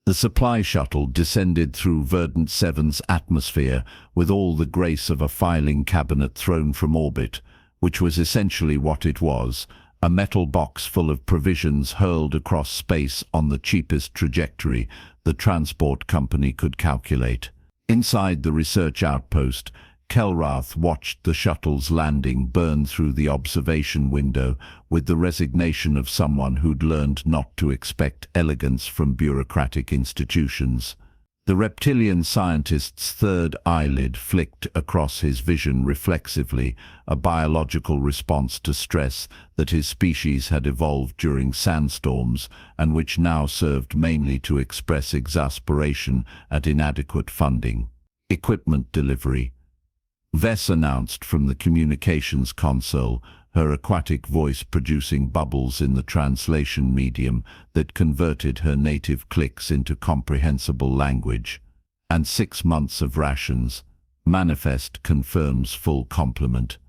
The supply shuttle descended through Verdant 7's atmosphere with all the grace of a filing cabinet thrown from orbit, which was essentially what it was, a metal box full of provisions hurled across space on the cheapest trajectory the transport company could calculate. Inside the research outpost, Kelrath watched the shuttle's landing burn through the observation window with the resignation of someone who'd learned not to expect elegance from bureaucratic institutions. The reptilian scientist's third eyelid flicked across his vision reflexively, a biological response to stress that his species had evolved during sandstorms and which now served mainly to express exasperation at inadequate funding. Equipment delivery. Vess announced from the communications console, her aquatic voice producing bubbles in the translation medium that converted her native clicks into comprehensible language. And 6 months of rations. Manifest confirms full complement.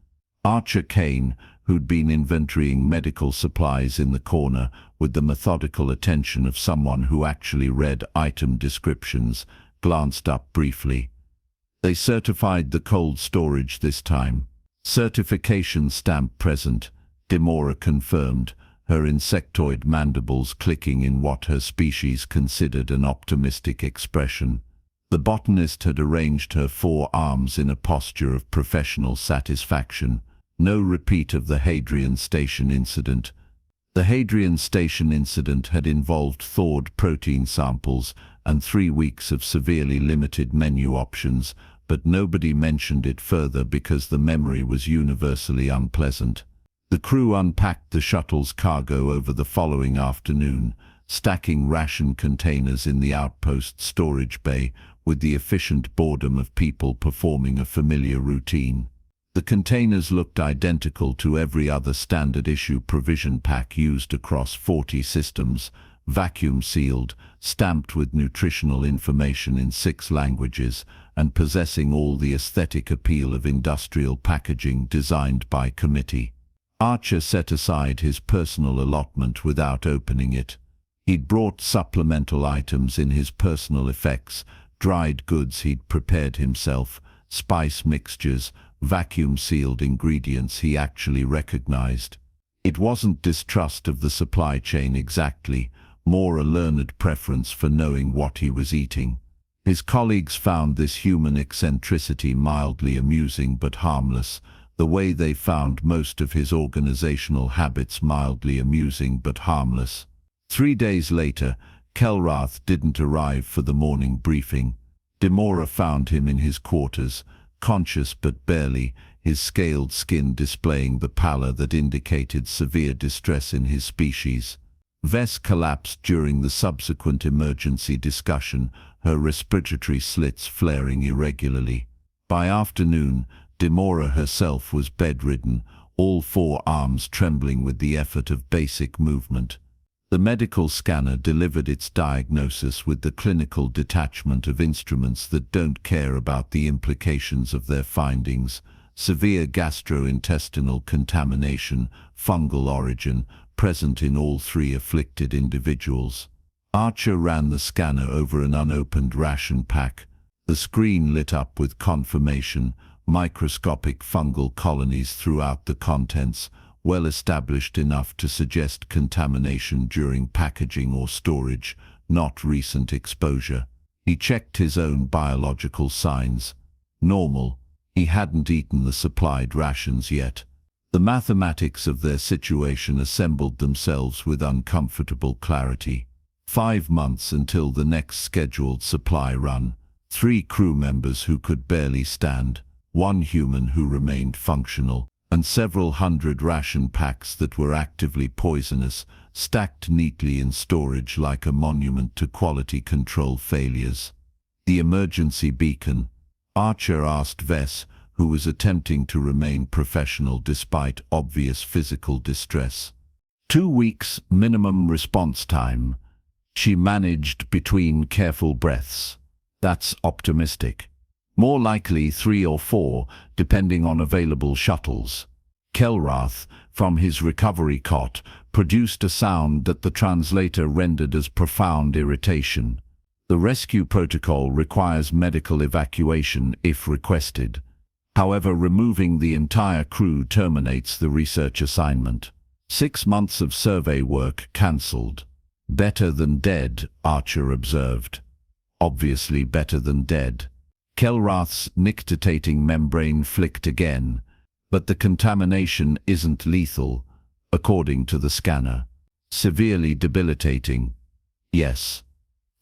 Archer Kane, who'd been inventorying medical supplies in the corner with the methodical attention of someone who actually read item descriptions, glanced up briefly. They certified the cold storage this time. Certification stamp present, Demora confirmed, her insectoid mandibles clicking in what her species considered an optimistic expression. The botanist had arranged her 4 arms in a posture of professional satisfaction. No repeat of the Hadrian Station incident. The Hadrian Station incident had involved thawed protein samples and 3 weeks of severely limited menu options, but nobody mentioned it further because the memory was universally unpleasant. The crew unpacked the shuttle's cargo over the following afternoon, stacking ration containers in the outpost storage bay with the efficient boredom of people performing a familiar routine. The containers looked identical to every other standard-issue provision pack used across 40 systems, vacuum-sealed, stamped with nutritional information in 6 languages, and possessing all the aesthetic appeal of industrial packaging designed by committee. Archer set aside his personal allotment without opening it. He'd brought supplemental items in his personal effects, dried goods he'd prepared himself, spice mixtures, vacuum-sealed ingredients he actually recognized. It wasn't distrust of the supply chain exactly, more a learned preference for knowing what he was eating. His colleagues found this human eccentricity mildly amusing but harmless, the way they found most of his organizational habits mildly amusing but harmless. 3 days later, Kelrath didn't arrive for the morning briefing. Demora found him in his quarters, conscious but barely, his scaled skin displaying the pallor that indicated severe distress in his species. Vess collapsed during the subsequent emergency discussion, her respiratory slits flaring irregularly. By afternoon, Demora herself was bedridden, all 4 arms trembling with the effort of basic movement. The medical scanner delivered its diagnosis with the clinical detachment of instruments that don't care about the implications of their findings: severe gastrointestinal contamination, fungal origin, present in all 3 afflicted individuals. Archer ran the scanner over an unopened ration pack. The screen lit up with confirmation, microscopic fungal colonies throughout the contents, well established enough to suggest contamination during packaging or storage, not recent exposure. He checked his own biological signs. Normal. He hadn't eaten the supplied rations yet. The mathematics of their situation assembled themselves with uncomfortable clarity. 5 months until the next scheduled supply run. 3 crew members who could barely stand, 1 human who remained functional, and several hundred ration packs that were actively poisonous, stacked neatly in storage like a monument to quality control failures. The emergency beacon. Archer asked Vess, who was attempting to remain professional despite obvious physical distress. 2 weeks minimum response time. She managed between careful breaths. That's optimistic. More likely 3 or 4, depending on available shuttles. Kelrath, from his recovery cot, produced a sound that the translator rendered as profound irritation. The rescue protocol requires medical evacuation if requested. However, removing the entire crew terminates the research assignment. 6 months of survey work cancelled. Better than dead, Archer observed. Obviously better than dead. Kelrath's nictitating membrane flicked again. But the contamination isn't lethal, according to the scanner. Severely debilitating. Yes.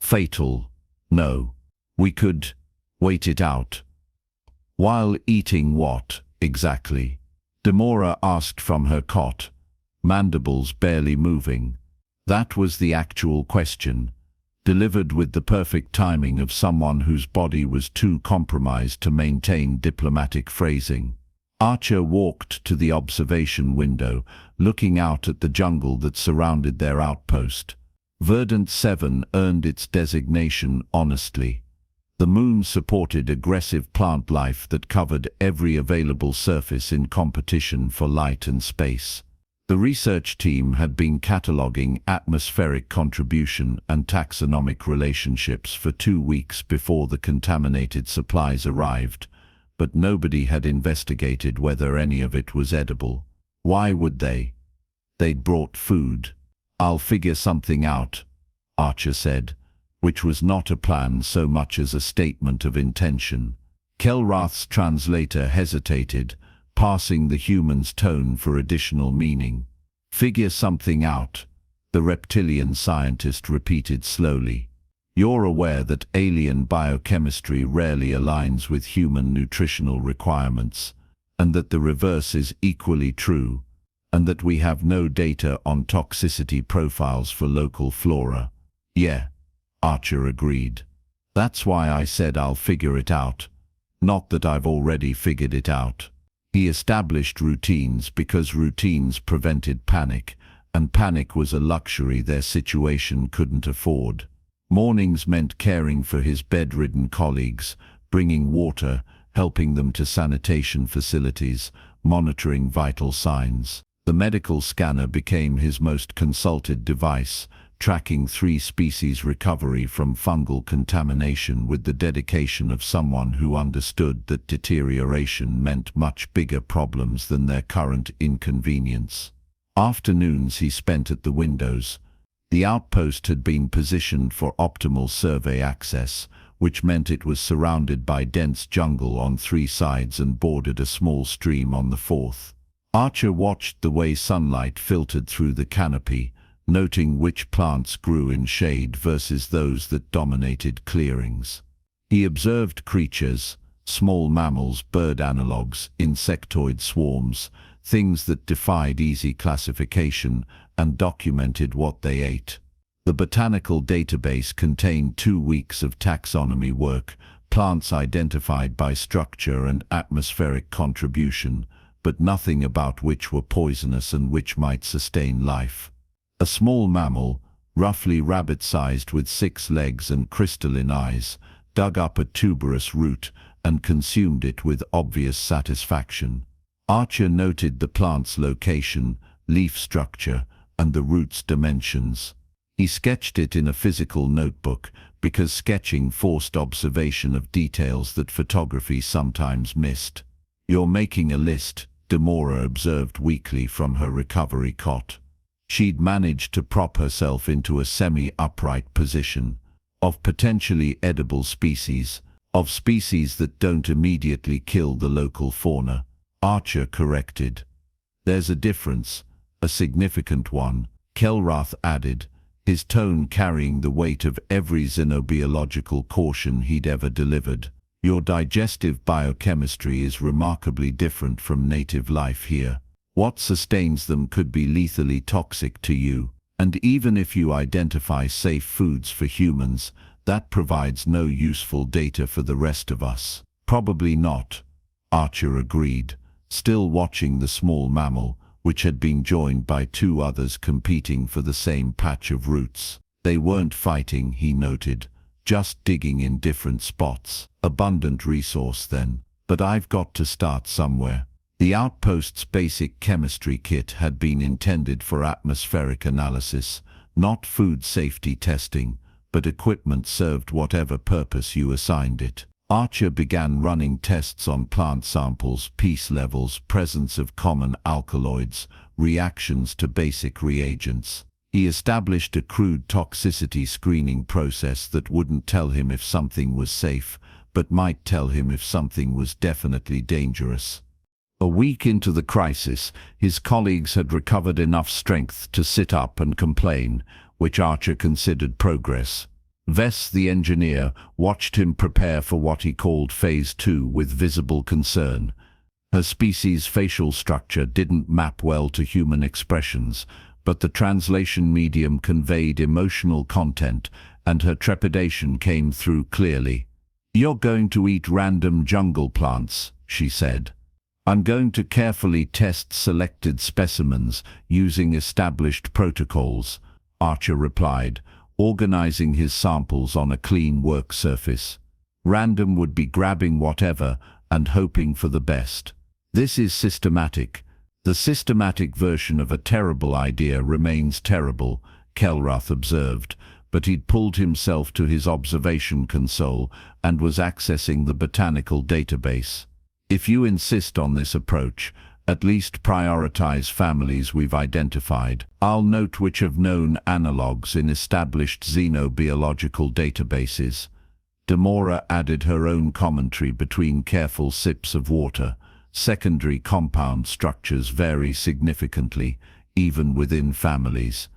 Fatal. No. We could wait it out. While eating what, exactly? Demora asked from her cot, mandibles barely moving. That was the actual question, delivered with the perfect timing of someone whose body was too compromised to maintain diplomatic phrasing. Archer walked to the observation window, looking out at the jungle that surrounded their outpost. Verdant 7 earned its designation honestly. The moon supported aggressive plant life that covered every available surface in competition for light and space. The research team had been cataloging atmospheric contribution and taxonomic relationships for 2 weeks before the contaminated supplies arrived, but nobody had investigated whether any of it was edible. Why would they? They'd brought food. "I'll figure something out," Archer said, which was not a plan so much as a statement of intention. Kelrath's translator hesitated, passing the human's tone for additional meaning. "Figure something out," the reptilian scientist repeated slowly. "You're aware that alien biochemistry rarely aligns with human nutritional requirements, and that the reverse is equally true, and that we have no data on toxicity profiles for local flora." "Yeah," Archer agreed. "That's why I said I'll figure it out. Not that I've already figured it out." He established routines because routines prevented panic, and panic was a luxury their situation couldn't afford. Mornings meant caring for his bedridden colleagues, bringing water, helping them to sanitation facilities, monitoring vital signs. The medical scanner became his most consulted device, tracking 3 species recovery from fungal contamination with the dedication of someone who understood that deterioration meant much bigger problems than their current inconvenience. Afternoons he spent at the windows. The outpost had been positioned for optimal survey access, which meant it was surrounded by dense jungle on 3 sides and bordered a small stream on the 4th. Archer watched the way sunlight filtered through the canopy, noting which plants grew in shade versus those that dominated clearings. He observed creatures, small mammals, bird analogues, insectoid swarms, things that defied easy classification, and documented what they ate. The botanical database contained 2 weeks of taxonomy work, plants identified by structure and atmospheric contribution, but nothing about which were poisonous and which might sustain life. A small mammal, roughly rabbit-sized with 6 legs and crystalline eyes, dug up a tuberous root and consumed it with obvious satisfaction. Archer noted the plant's location, leaf structure, and the root's dimensions. He sketched it in a physical notebook because sketching forced observation of details that photography sometimes missed. "You're making a list," Demora observed weakly from her recovery cot. She'd managed to prop herself into a semi-upright position. "Of potentially edible species, of species that don't immediately kill the local fauna," Archer corrected. "There's a difference, a significant one," Kelrath added, his tone carrying the weight of every xenobiological caution he'd ever delivered. "Your digestive biochemistry is remarkably different from native life here. What sustains them could be lethally toxic to you, and even if you identify safe foods for humans, that provides no useful data for the rest of us." "Probably not," Archer agreed, still watching the small mammal, which had been joined by 2 others competing for the same patch of roots. They weren't fighting, he noted, just digging in different spots. Abundant resource then, but I've got to start somewhere. The outpost's basic chemistry kit had been intended for atmospheric analysis, not food safety testing, but equipment served whatever purpose you assigned it. Archer began running tests on plant samples, pH levels, presence of common alkaloids, reactions to basic reagents. He established a crude toxicity screening process that wouldn't tell him if something was safe, but might tell him if something was definitely dangerous. A week into the crisis, his colleagues had recovered enough strength to sit up and complain, which Archer considered progress. Vess, the engineer, watched him prepare for what he called Phase 2 with visible concern. Her species' facial structure didn't map well to human expressions, but the translation medium conveyed emotional content, and her trepidation came through clearly. "You're going to eat random jungle plants," she said. "I'm going to carefully test selected specimens using established protocols," Archer replied, organizing his samples on a clean work surface. Random would be grabbing whatever and hoping for the best. This is systematic. The systematic version of a terrible idea remains terrible, Kelrath observed, but he'd pulled himself to his observation console and was accessing the botanical database. "If you insist on this approach, at least prioritize families we've identified. I'll note which have known analogues in established xenobiological databases." Demora added her own commentary between careful sips of water. Secondary compound structures vary significantly, even within families.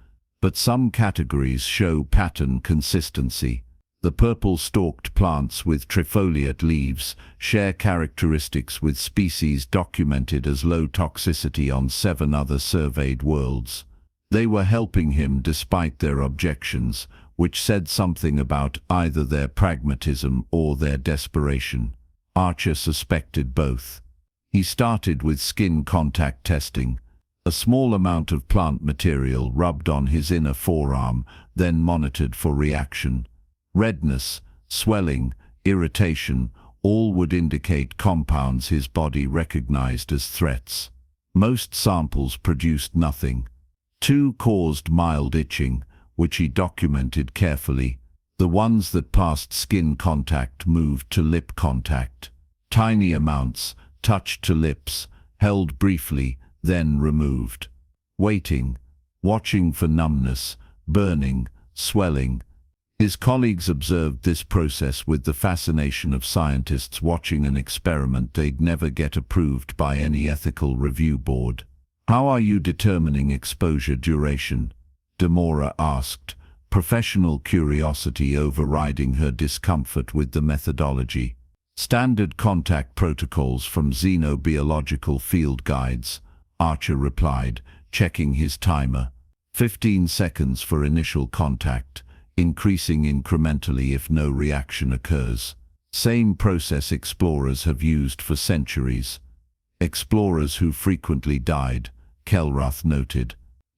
But some categories show pattern consistency. The purple-stalked plants with trifoliate leaves share characteristics with species documented as low toxicity on 7 other surveyed worlds. They were helping him despite their objections, which said something about either their pragmatism or their desperation. Archer suspected both. He started with skin contact testing. A small amount of plant material rubbed on his inner forearm, then monitored for reaction. Redness, swelling, irritation, all would indicate compounds his body recognized as threats. Most samples produced nothing. 2 caused mild itching, which he documented carefully. The ones that passed skin contact moved to lip contact. Tiny amounts, touched to lips, held briefly, then removed. Waiting, watching for numbness, burning, swelling. His colleagues observed this process with the fascination of scientists watching an experiment they'd never get approved by any ethical review board. "How are you determining exposure duration?" Demora asked, professional curiosity overriding her discomfort with the methodology. "Standard contact protocols from xenobiological field guides," Archer replied, checking his timer. 15 seconds for initial contact, increasing incrementally if no reaction occurs. Same process explorers have used for centuries. "Explorers who frequently died," Kelrath noted.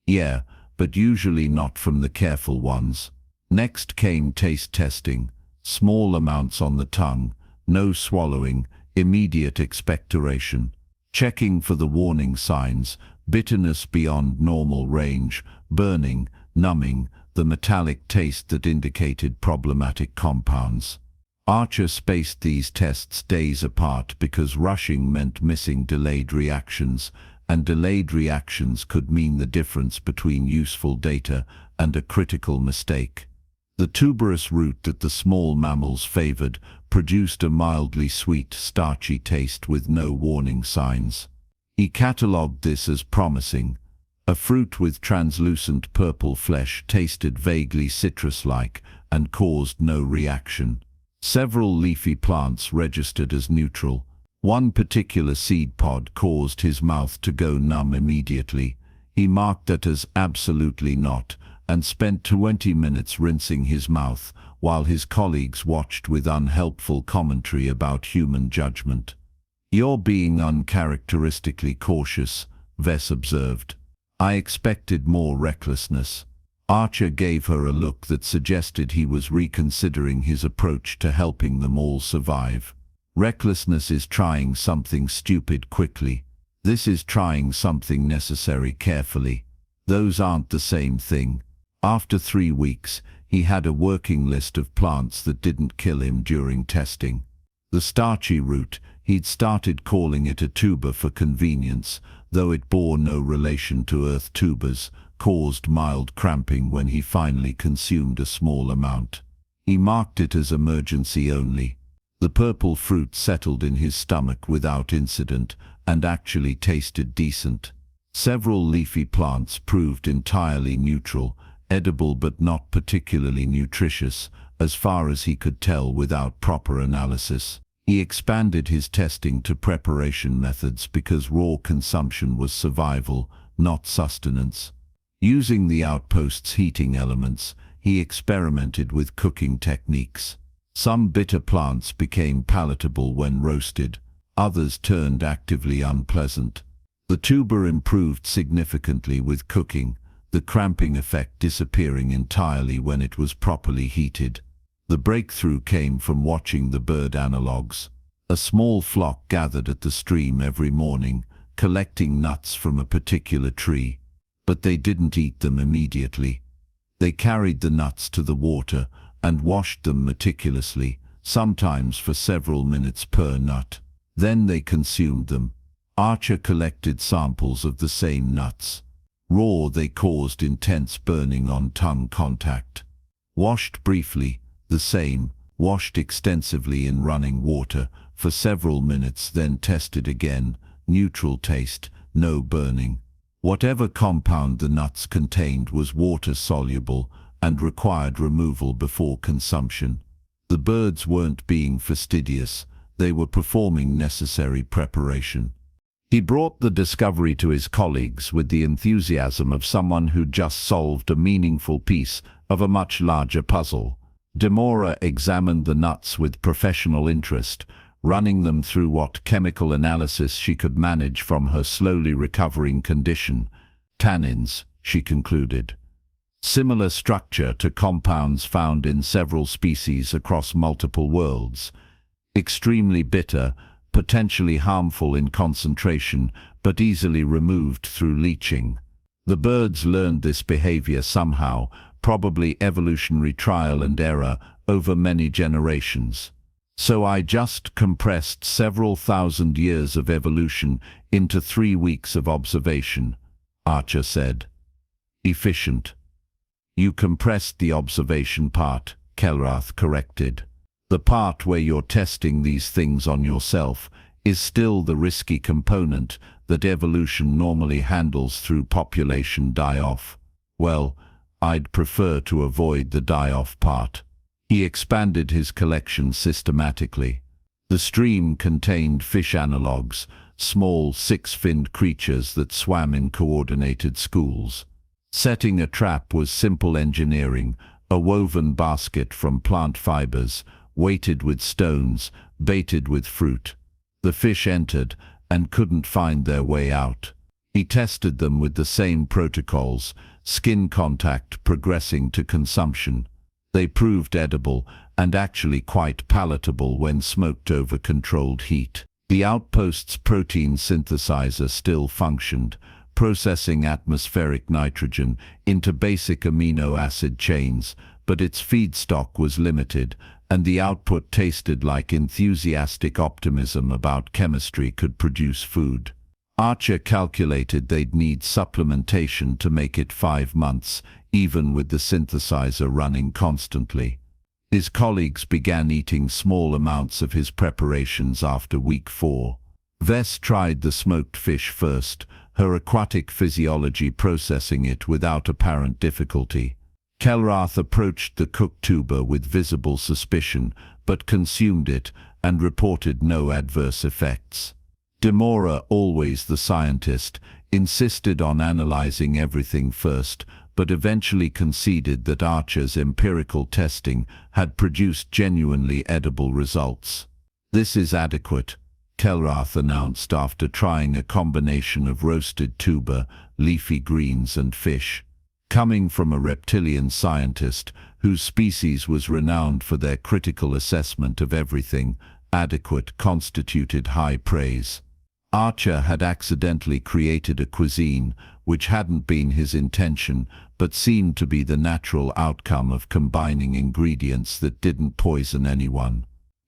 "Yeah, but usually not from the careful ones." Next came taste testing. Small amounts on the tongue, no swallowing, immediate expectoration. Checking for the warning signs, bitterness beyond normal range, burning, numbing, the metallic taste that indicated problematic compounds. Archer spaced these tests days apart because rushing meant missing delayed reactions, and delayed reactions could mean the difference between useful data and a critical mistake. The tuberous root that the small mammals favored produced a mildly sweet, starchy taste with no warning signs. He catalogued this as promising. A fruit with translucent purple flesh tasted vaguely citrus-like and caused no reaction. Several leafy plants registered as neutral. One particular seed pod caused his mouth to go numb immediately. He marked that as absolutely not, and spent 20 minutes rinsing his mouth, while his colleagues watched with unhelpful commentary about human judgment. "You're being uncharacteristically cautious," Vess observed. "I expected more recklessness." Archer gave her a look that suggested he was reconsidering his approach to helping them all survive. "Recklessness is trying something stupid quickly. This is trying something necessary carefully. Those aren't the same thing." After 3 weeks, he had a working list of plants that didn't kill him during testing. The starchy root, he'd started calling it a tuber for convenience, though it bore no relation to earth tubers, caused mild cramping when he finally consumed a small amount. He marked it as emergency only. The purple fruit settled in his stomach without incident and actually tasted decent. Several leafy plants proved entirely neutral, edible but not particularly nutritious, as far as he could tell without proper analysis. He expanded his testing to preparation methods because raw consumption was survival, not sustenance. Using the outpost's heating elements, he experimented with cooking techniques. Some bitter plants became palatable when roasted, others turned actively unpleasant. The tuber improved significantly with cooking, the cramping effect disappearing entirely when it was properly heated. The breakthrough came from watching the bird analogues. A small flock gathered at the stream every morning, collecting nuts from a particular tree. But they didn't eat them immediately. They carried the nuts to the water and washed them meticulously, sometimes for several minutes per nut. Then they consumed them. Archer collected samples of the same nuts. Raw, they caused intense burning on tongue contact. Washed briefly, the same. Washed extensively in running water for several minutes, then tested again. Neutral taste, no burning. Whatever compound the nuts contained was water-soluble and required removal before consumption. The birds weren't being fastidious, they were performing necessary preparation. He brought the discovery to his colleagues with the enthusiasm of someone who just solved a meaningful piece of a much larger puzzle. Demora examined the nuts with professional interest, running them through what chemical analysis she could manage from her slowly recovering condition. Tannins, she concluded. Similar structure to compounds found in several species across multiple worlds. Extremely bitter, potentially harmful in concentration, but easily removed through leaching. The birds learned this behavior somehow, probably evolutionary trial and error over many generations. So I just compressed several thousand years of evolution into 3 weeks of observation, Archer said. Efficient. You compressed the observation part, Kelrath corrected. The part where you're testing these things on yourself is still the risky component that evolution normally handles through population die-off. Well, I'd prefer to avoid the die-off part. He expanded his collection systematically. The stream contained fish analogues, small six-finned creatures that swam in coordinated schools. Setting a trap was simple engineering, a woven basket from plant fibers, weighted with stones, baited with fruit. The fish entered and couldn't find their way out. He tested them with the same protocols, skin contact progressing to consumption. They proved edible and actually quite palatable when smoked over controlled heat. The outpost's protein synthesizer still functioned, processing atmospheric nitrogen into basic amino acid chains, but its feedstock was limited, and the output tasted like enthusiastic optimism about chemistry could produce food. Archer calculated they'd need supplementation to make it 5 months, even with the synthesizer running constantly. His colleagues began eating small amounts of his preparations after week 4. Vess tried the smoked fish first, her aquatic physiology processing it without apparent difficulty. Kelrath approached the cooked tuber with visible suspicion, but consumed it and reported no adverse effects. Demora, always the scientist, insisted on analyzing everything first, but eventually conceded that Archer's empirical testing had produced genuinely edible results. This is adequate, Kelrath announced after trying a combination of roasted tuber, leafy greens and fish. Coming from a reptilian scientist whose species was renowned for their critical assessment of everything, adequate constituted high praise. Archer had accidentally created a cuisine which hadn't been his intention, but seemed to be the natural outcome of combining ingredients that didn't poison anyone.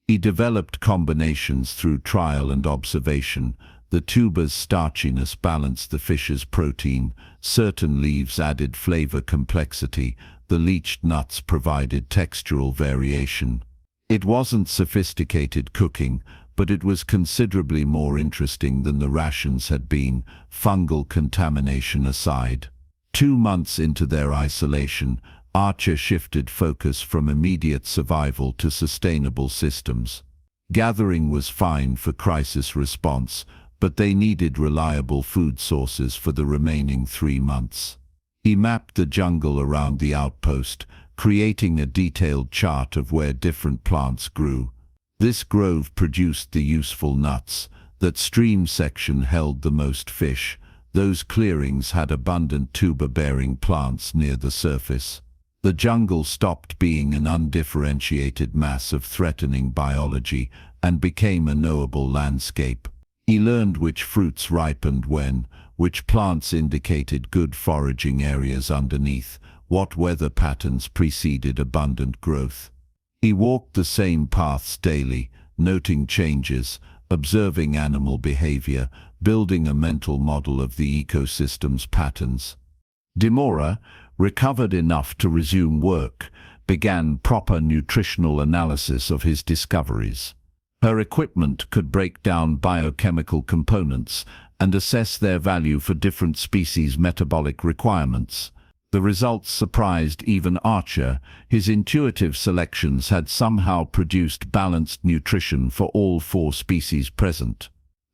He developed combinations through trial and observation. The tuber's starchiness balanced the fish's protein, certain leaves added flavor complexity, the leached nuts provided textural variation. It wasn't sophisticated cooking, but it was considerably more interesting than the rations had been, fungal contamination aside. 2 months into their isolation, Archer shifted focus from immediate survival to sustainable systems. Gathering was fine for crisis response, but they needed reliable food sources for the remaining 3 months. He mapped the jungle around the outpost, creating a detailed chart of where different plants grew. This grove produced the useful nuts, that stream section held the most fish, those clearings had abundant tuber-bearing plants near the surface. The jungle stopped being an undifferentiated mass of threatening biology and became a knowable landscape. He learned which fruits ripened when, which plants indicated good foraging areas underneath, what weather patterns preceded abundant growth. He walked the same paths daily, noting changes, observing animal behavior, building a mental model of the ecosystem's patterns. Demora, recovered enough to resume work, began proper nutritional analysis of his discoveries. Her equipment could break down biochemical components and assess their value for different species' metabolic requirements. The results surprised even Archer. His intuitive selections had somehow produced balanced nutrition for all 4 species present.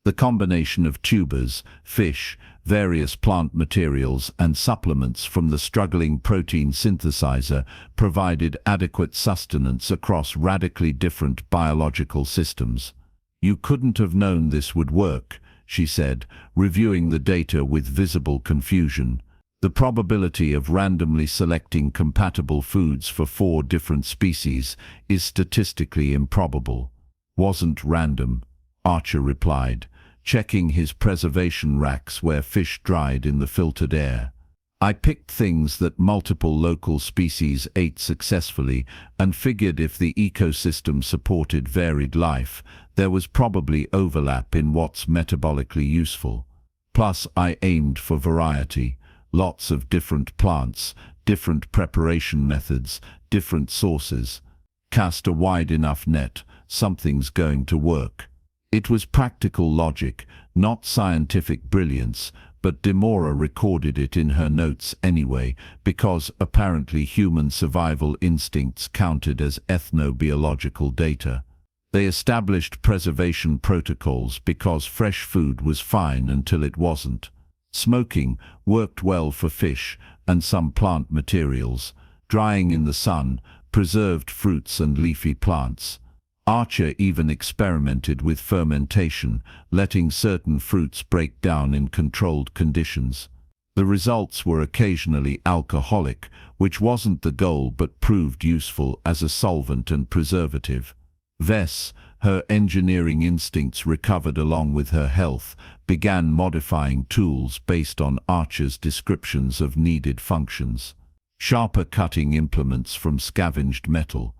The combination of tubers, fish, various plant materials, and supplements from the struggling protein synthesizer provided adequate sustenance across radically different biological systems. "You couldn't have known this would work," she said, reviewing the data with visible confusion. "The probability of randomly selecting compatible foods for 4 different species is statistically improbable." "Wasn't random," Archer replied, checking his preservation racks where fish dried in the filtered air. "I picked things that multiple local species ate successfully and figured if the ecosystem supported varied life, there was probably overlap in what's metabolically useful. Plus, I aimed for variety. Lots of different plants, different preparation methods, different sources. Cast a wide enough net, something's going to work." It was practical logic, not scientific brilliance, but Demora recorded it in her notes anyway, because apparently human survival instincts counted as ethnobiological data. They established preservation protocols because fresh food was fine until it wasn't. Smoking worked well for fish and some plant materials. Drying in the sun preserved fruits and leafy plants. Archer even experimented with fermentation, letting certain fruits break down in controlled conditions. The results were occasionally alcoholic, which wasn't the goal but proved useful as a solvent and preservative. Vess, her engineering instincts recovered along with her health, began modifying tools based on Archer's descriptions of needed functions. Sharper cutting implements from scavenged metal,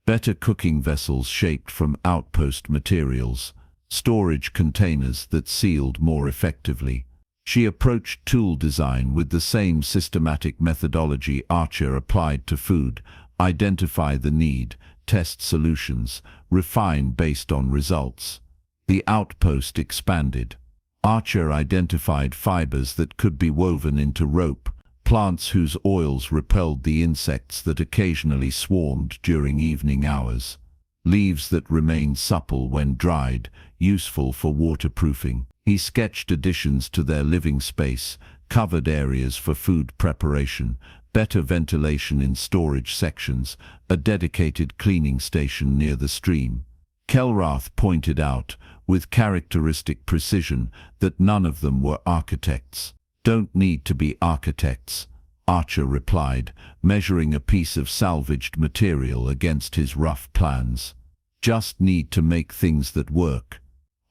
better cooking vessels shaped from outpost materials, storage containers that sealed more effectively. She approached tool design with the same systematic methodology Archer applied to food: identify the need, test solutions, refine based on results. The outpost expanded. Archer identified fibers that could be woven into rope, plants whose oils repelled the insects that occasionally swarmed during evening hours, leaves that remained supple when dried, useful for waterproofing. He sketched additions to their living space, covered areas for food preparation, better ventilation in storage sections, a dedicated cleaning station near the stream. Kelrath pointed out, with characteristic precision, that none of them were architects. "Don't need to be architects," Archer replied, measuring a piece of salvaged material against his rough plans. "Just need to make things that work."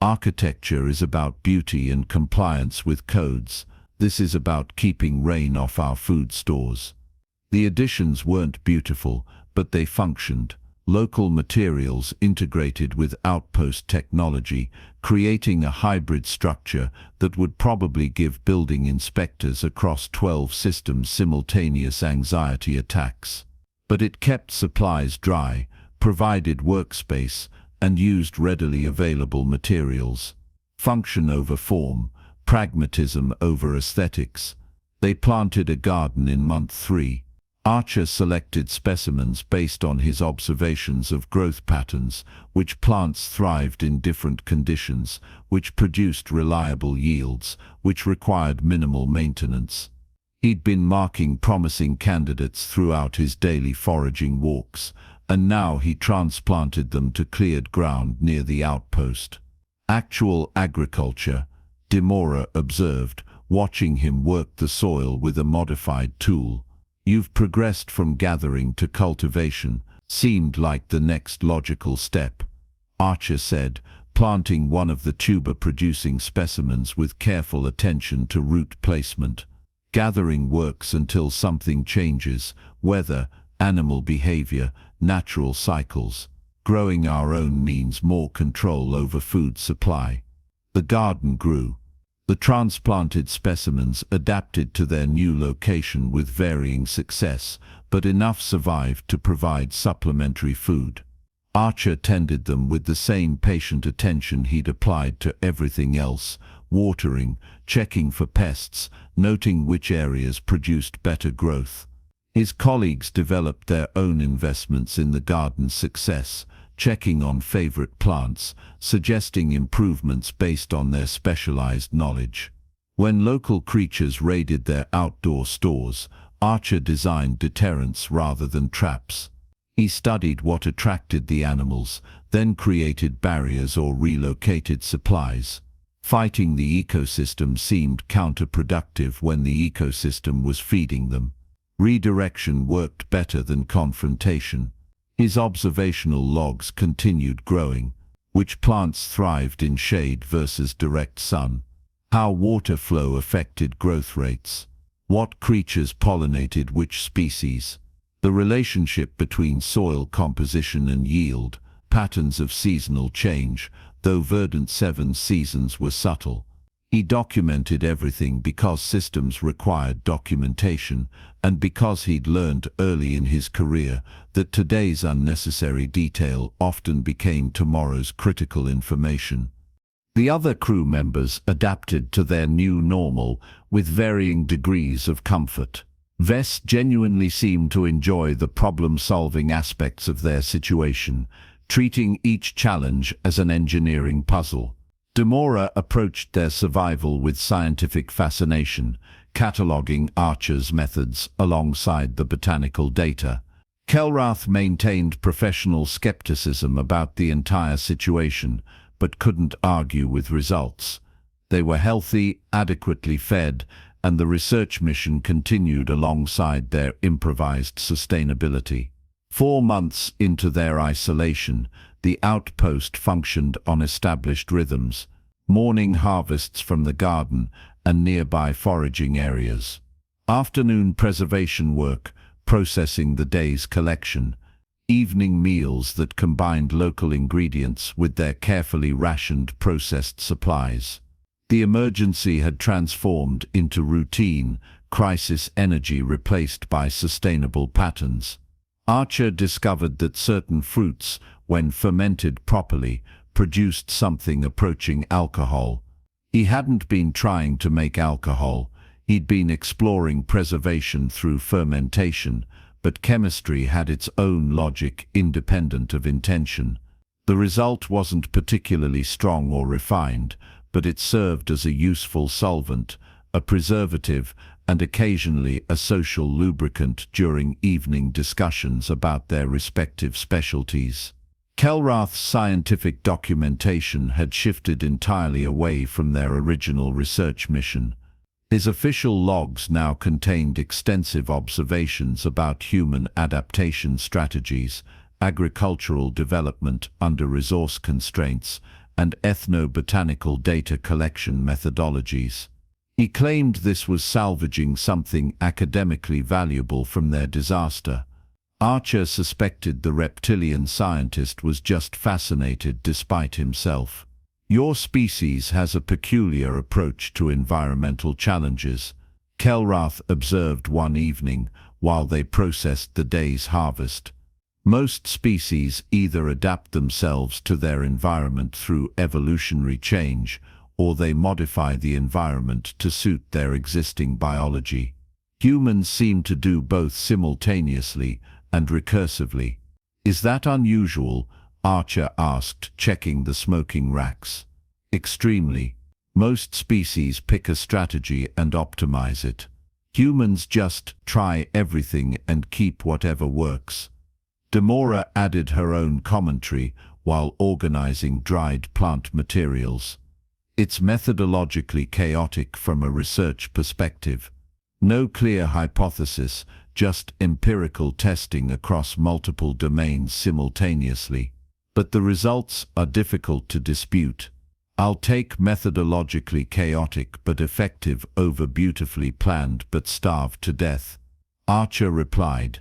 Architecture is about beauty and compliance with codes. This is about keeping rain off our food stores. The additions weren't beautiful, but they functioned. Local materials integrated with outpost technology, creating a hybrid structure that would probably give building inspectors across 12 systems simultaneous anxiety attacks. But it kept supplies dry, provided workspace, and used readily available materials. Function over form, pragmatism over aesthetics. They planted a garden in month 3. Archer selected specimens based on his observations of growth patterns, which plants thrived in different conditions, which produced reliable yields, which required minimal maintenance. He'd been marking promising candidates throughout his daily foraging walks, and now he transplanted them to cleared ground near the outpost. Actual agriculture, Demora observed, watching him work the soil with a modified tool. You've progressed from gathering to cultivation, seemed like the next logical step. Archer said, planting one of the tuber-producing specimens with careful attention to root placement. Gathering works until something changes, weather, animal behavior, natural cycles. Growing our own means more control over food supply. The garden grew. The transplanted specimens adapted to their new location with varying success, but enough survived to provide supplementary food. Archer tended them with the same patient attention he'd applied to everything else, watering, checking for pests, noting which areas produced better growth. His colleagues developed their own investments in the garden's success, checking on favorite plants, suggesting improvements based on their specialized knowledge. When local creatures raided their outdoor stores, Archer designed deterrents rather than traps. He studied what attracted the animals, then created barriers or relocated supplies. Fighting the ecosystem seemed counterproductive when the ecosystem was feeding them. Redirection worked better than confrontation. His observational logs continued growing. Which plants thrived in shade versus direct sun. How water flow affected growth rates. What creatures pollinated which species. The relationship between soil composition and yield. Patterns of seasonal change, though verdant 7 seasons were subtle. He documented everything because systems required documentation, and because he'd learned early in his career that today's unnecessary detail often became tomorrow's critical information. The other crew members adapted to their new normal with varying degrees of comfort. Vess genuinely seemed to enjoy the problem-solving aspects of their situation, treating each challenge as an engineering puzzle. Demora approached their survival with scientific fascination, cataloging Archer's methods alongside the botanical data. Kelrath maintained professional skepticism about the entire situation, but couldn't argue with results. They were healthy, adequately fed, and the research mission continued alongside their improvised sustainability. 4 months into their isolation, the outpost functioned on established rhythms, morning harvests from the garden and nearby foraging areas. Afternoon preservation work, processing the day's collection. Evening meals that combined local ingredients with their carefully rationed processed supplies. The emergency had transformed into routine, crisis energy replaced by sustainable patterns. Archer discovered that certain fruits, when fermented properly, produced something approaching alcohol. He hadn't been trying to make alcohol, he'd been exploring preservation through fermentation, but chemistry had its own logic independent of intention. The result wasn't particularly strong or refined, but it served as a useful solvent, a preservative, and occasionally a social lubricant during evening discussions about their respective specialties. Kelrath's scientific documentation had shifted entirely away from their original research mission. His official logs now contained extensive observations about human adaptation strategies, agricultural development under resource constraints, and ethnobotanical data collection methodologies. He claimed this was salvaging something academically valuable from their disaster. Archer suspected the reptilian scientist was just fascinated despite himself. Your species has a peculiar approach to environmental challenges, Kelrath observed one evening while they processed the day's harvest. Most species either adapt themselves to their environment through evolutionary change, or they modify the environment to suit their existing biology. Humans seem to do both simultaneously and recursively. Is that unusual? Archer asked, checking the smoking racks. Extremely. Most species pick a strategy and optimize it. Humans just try everything and keep whatever works. Demora added her own commentary while organizing dried plant materials. It's methodologically chaotic from a research perspective. No clear hypothesis, just empirical testing across multiple domains simultaneously. But the results are difficult to dispute. I'll take methodologically chaotic but effective over beautifully planned but starved to death, Archer replied.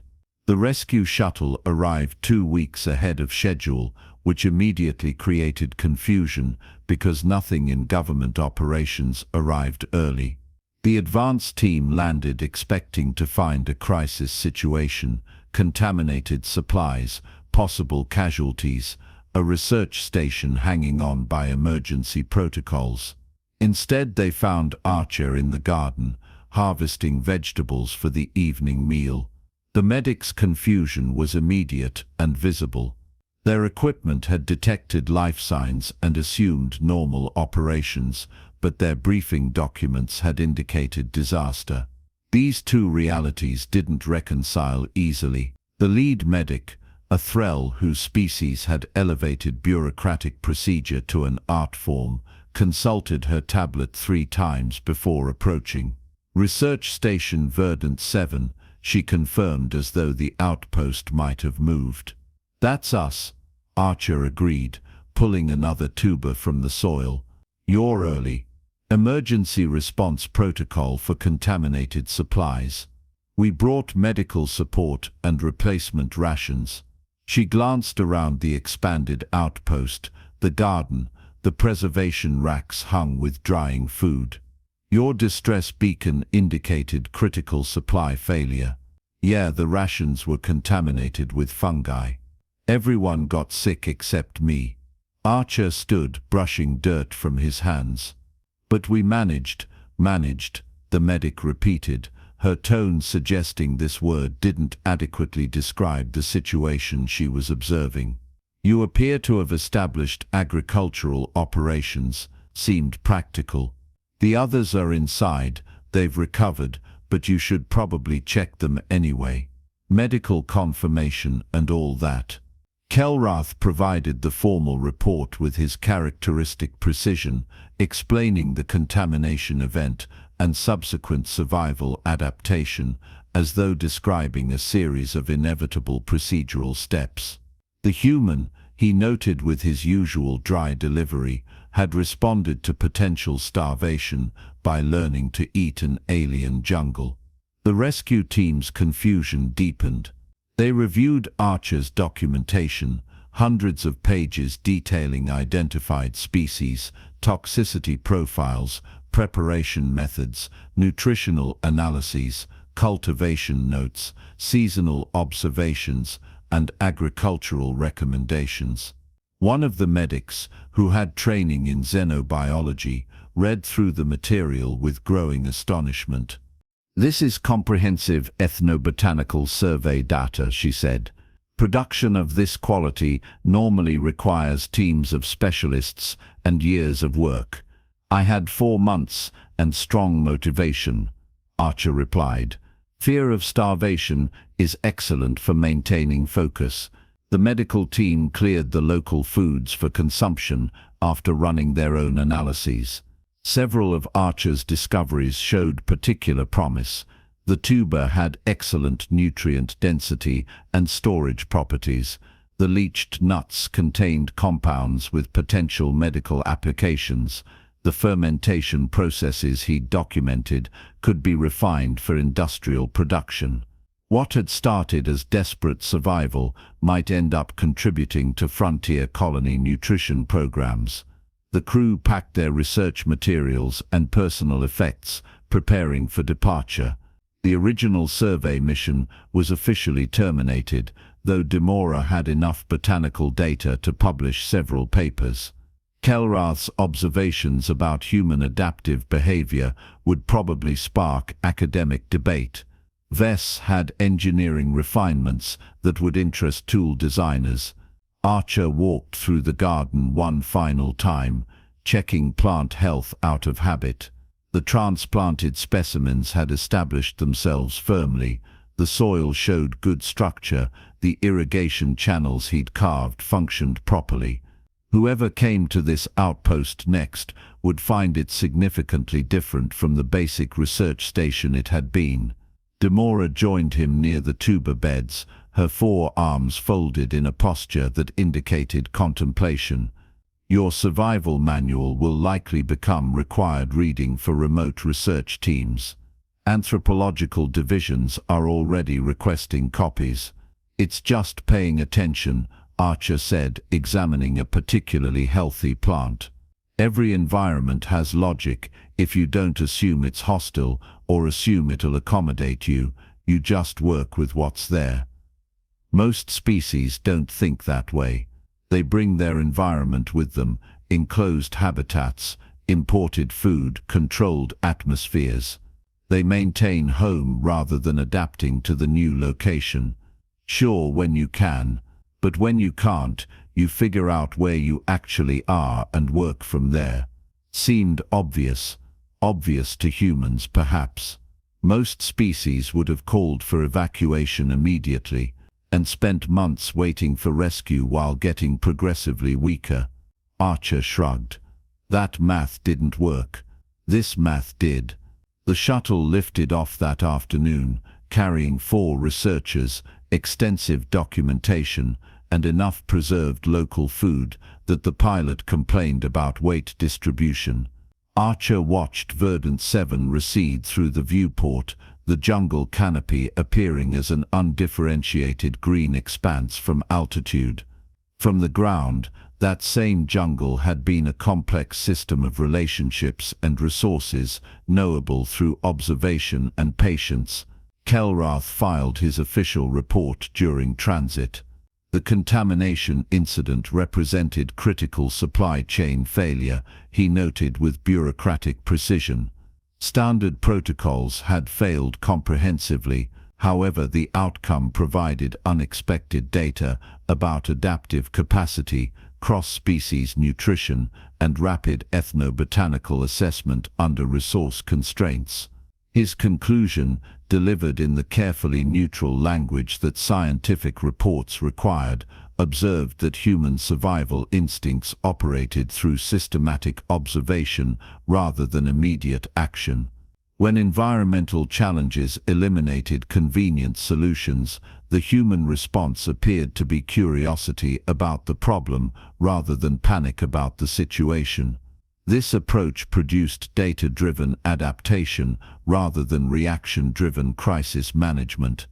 The rescue shuttle arrived 2 weeks ahead of schedule, which immediately created confusion because nothing in government operations arrived early. The advance team landed expecting to find a crisis situation, contaminated supplies, possible casualties, a research station hanging on by emergency protocols. Instead, they found Archer in the garden, harvesting vegetables for the evening meal. The medics' confusion was immediate and visible. Their equipment had detected life signs and assumed normal operations, but their briefing documents had indicated disaster. These two realities didn't reconcile easily. The lead medic, a thrall whose species had elevated bureaucratic procedure to an art form, consulted her tablet 3 times before approaching. Research Station Verdant 7, she confirmed as though the outpost might have moved. That's us, Archer agreed, pulling another tuber from the soil. You're early. Emergency response protocol for contaminated supplies. We brought medical support and replacement rations. She glanced around the expanded outpost, the garden, the preservation racks hung with drying food. Your distress beacon indicated critical supply failure. Yeah, the rations were contaminated with fungi. Everyone got sick except me. Archer stood, brushing dirt from his hands. But we managed, the medic repeated, her tone suggesting this word didn't adequately describe the situation she was observing. You appear to have established agricultural operations, seemed practical. The others are inside, they've recovered, but you should probably check them anyway. Medical confirmation and all that. Kelrath provided the formal report with his characteristic precision, explaining the contamination event and subsequent survival adaptation, as though describing a series of inevitable procedural steps. The human, he noted with his usual dry delivery, had responded to potential starvation by learning to eat an alien jungle. The rescue team's confusion deepened. They reviewed Archer's documentation, hundreds of pages detailing identified species, toxicity profiles, preparation methods, nutritional analyses, cultivation notes, seasonal observations, and agricultural recommendations. One of the medics, who had training in xenobiology, read through the material with growing astonishment. This is comprehensive ethnobotanical survey data, she said. Production of this quality normally requires teams of specialists and years of work. I had 4 months and strong motivation, Archer replied. Fear of starvation is excellent for maintaining focus. The medical team cleared the local foods for consumption after running their own analyses. Several of Archer's discoveries showed particular promise. The tuber had excellent nutrient density and storage properties. The leached nuts contained compounds with potential medical applications. The fermentation processes he documented could be refined for industrial production. What had started as desperate survival might end up contributing to frontier colony nutrition programs. The crew packed their research materials and personal effects, preparing for departure. The original survey mission was officially terminated, though Demora had enough botanical data to publish several papers. Kelrath's observations about human adaptive behavior would probably spark academic debate. Vess had engineering refinements that would interest tool designers. Archer walked through the garden one final time, checking plant health out of habit. The transplanted specimens had established themselves firmly. The soil showed good structure. The irrigation channels he'd carved functioned properly. Whoever came to this outpost next would find it significantly different from the basic research station it had been. Demora joined him near the tuber beds, her forearms folded in a posture that indicated contemplation. Your survival manual will likely become required reading for remote research teams. Anthropological divisions are already requesting copies. It's just paying attention, Archer said, examining a particularly healthy plant. Every environment has logic. If you don't assume it's hostile or assume it'll accommodate you, you just work with what's there. Most species don't think that way. They bring their environment with them, enclosed habitats, imported food, controlled atmospheres. They maintain home rather than adapting to the new location. Sure, when you can, but when you can't, you figure out where you actually are and work from there. Seemed obvious to humans perhaps. Most species would have called for evacuation immediately and spent months waiting for rescue while getting progressively weaker. Archer shrugged. That math didn't work. This math did. The shuttle lifted off that afternoon, carrying 4 researchers, extensive documentation, and enough preserved local food that the pilot complained about weight distribution. Archer watched Verdant 7 recede through the viewport, the jungle canopy appearing as an undifferentiated green expanse from altitude. From the ground, that same jungle had been a complex system of relationships and resources, knowable through observation and patience. Kelrath filed his official report during transit. The contamination incident represented critical supply chain failure, he noted with bureaucratic precision. Standard protocols had failed comprehensively. However, the outcome provided unexpected data about adaptive capacity, cross-species nutrition, and rapid ethnobotanical assessment under resource constraints. His conclusion, delivered in the carefully neutral language that scientific reports required, observed that human survival instincts operated through systematic observation rather than immediate action. When environmental challenges eliminated convenient solutions, the human response appeared to be curiosity about the problem rather than panic about the situation. This approach produced data-driven adaptation rather than reaction-driven crisis management.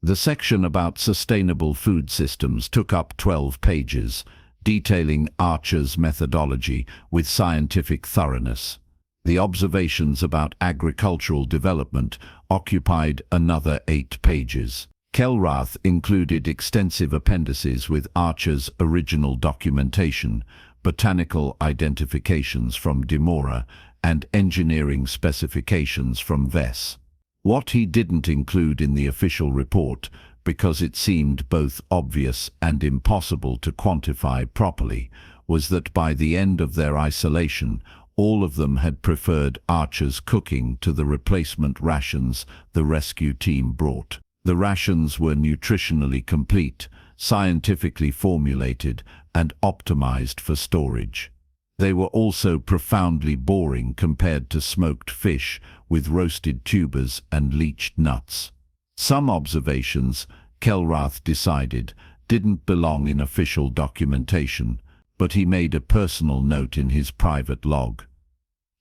The section about sustainable food systems took up 12 pages, detailing Archer's methodology with scientific thoroughness. The observations about agricultural development occupied another 8 pages. Kelrath included extensive appendices with Archer's original documentation, botanical identifications from Demora, and engineering specifications from Vess. What he didn't include in the official report, because it seemed both obvious and impossible to quantify properly, was that by the end of their isolation, all of them had preferred Archer's cooking to the replacement rations the rescue team brought. The rations were nutritionally complete, scientifically formulated, and optimized for storage. They were also profoundly boring compared to smoked fish with roasted tubers and leached nuts. Some observations, Kelrath decided, didn't belong in official documentation, but he made a personal note in his private log.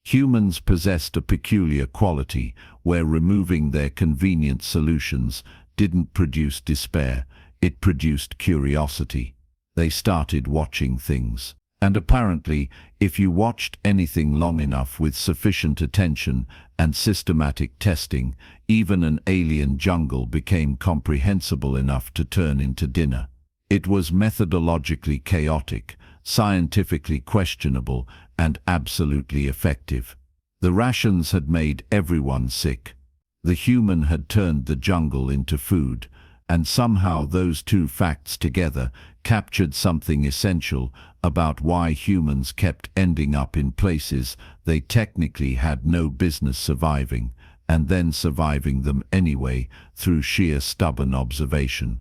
Humans possessed a peculiar quality where removing their convenient solutions didn't produce despair, it produced curiosity. They started watching things. And apparently, if you watched anything long enough with sufficient attention and systematic testing, even an alien jungle became comprehensible enough to turn into dinner. It was methodologically chaotic, scientifically questionable, and absolutely effective. The rations had made everyone sick. The human had turned the jungle into food, and somehow those two facts together captured something essential about why humans kept ending up in places they technically had no business surviving, and then surviving them anyway through sheer stubborn observation.